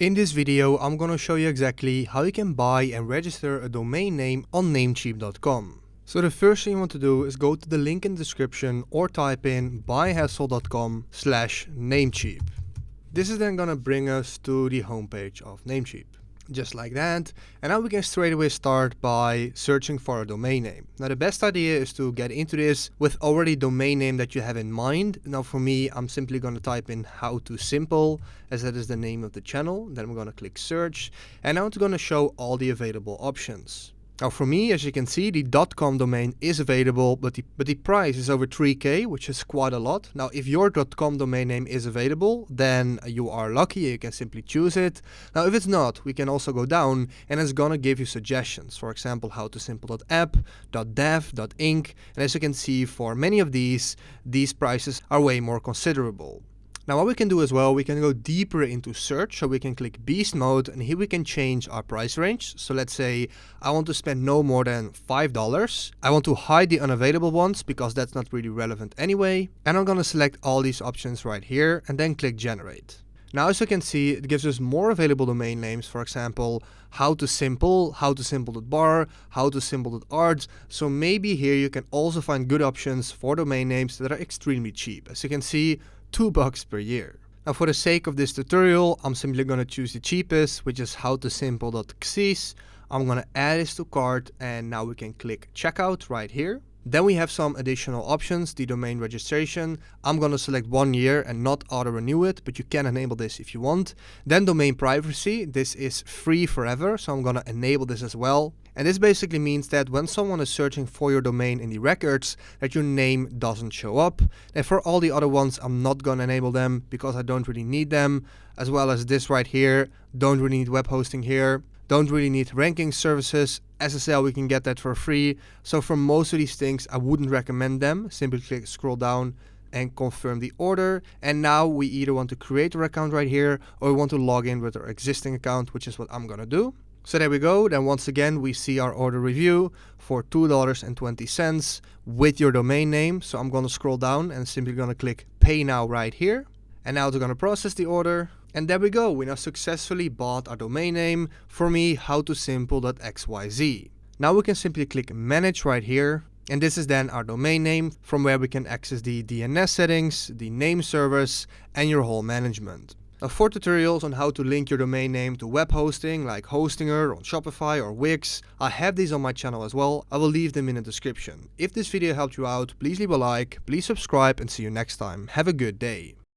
In this video, I'm gonna show you exactly how you can buy and register a domain name on Namecheap.com. So the first thing you want to do is go to the link in the description or type in buyhassle.com/Namecheap. This is then gonna bring us to the homepage of Namecheap. Just like that. And now we can straight away start by searching for a domain name. Now the best idea is to get into this with already domain name that you have in mind. Now for me, I'm simply going to type in how to simple, as that is the name of the channel. Then I'm going to click search, and now it's going to show all the available options. Now for me, as you can see, the .com domain is available, but the price is over 3K, which is quite a lot. Now if your .com domain name is available, then you are lucky, you can simply choose it. Now if it's not, we can also go down and it's gonna give you suggestions. For example, how to simple.app, .dev, .inc, and as you can see, for many of these prices are way more considerable. Now what we can do as well, we can go deeper into search, so we can click beast mode, and here we can change our price range. So let's say I want to spend no more than $5. I want to hide the unavailable ones because that's not really relevant anyway. And I'm gonna select all these options right here and then click generate. Now as you can see, it gives us more available domain names, for example, how to simple.bar, how to simple.art. So maybe here you can also find good options for domain names that are extremely cheap. As you can see, $2 per year. Now for the sake of this tutorial, I'm simply going to choose the cheapest, which is howtosimple.xyz. I'm going to add this to cart, and now we can click checkout right here. Then we have some additional options, the domain registration. I'm going to select 1 year and not auto renew it, but you can enable this if you want. Then domain privacy, this is free forever, so I'm going to enable this as well. And this basically means that when someone is searching for your domain in the records, that your name doesn't show up. And for all the other ones, I'm not going to enable them because I don't really need them, as well as this right here. Don't really need web hosting here. Don't really need ranking services. SSL, we can get that for free. So for most of these things, I wouldn't recommend them. Simply click scroll down and confirm the order. And now we either want to create our account right here, or we want to log in with our existing account, which is what I'm gonna do. So there we go. Then once again, we see our order review for $2.20 with your domain name. So I'm gonna scroll down and simply gonna click pay now right here. And now it's gonna process the order. And there we go, we now successfully bought our domain name, for me, howtosimple.xyz. Now we can simply click manage right here, and this is then our domain name, from where we can access the DNS settings, the name servers, and your whole management. Now for tutorials on how to link your domain name to web hosting, like Hostinger on Shopify or Wix, I have these on my channel as well. I will leave them in the description. If this video helped you out, please leave a like, please subscribe, and see you next time. Have a good day.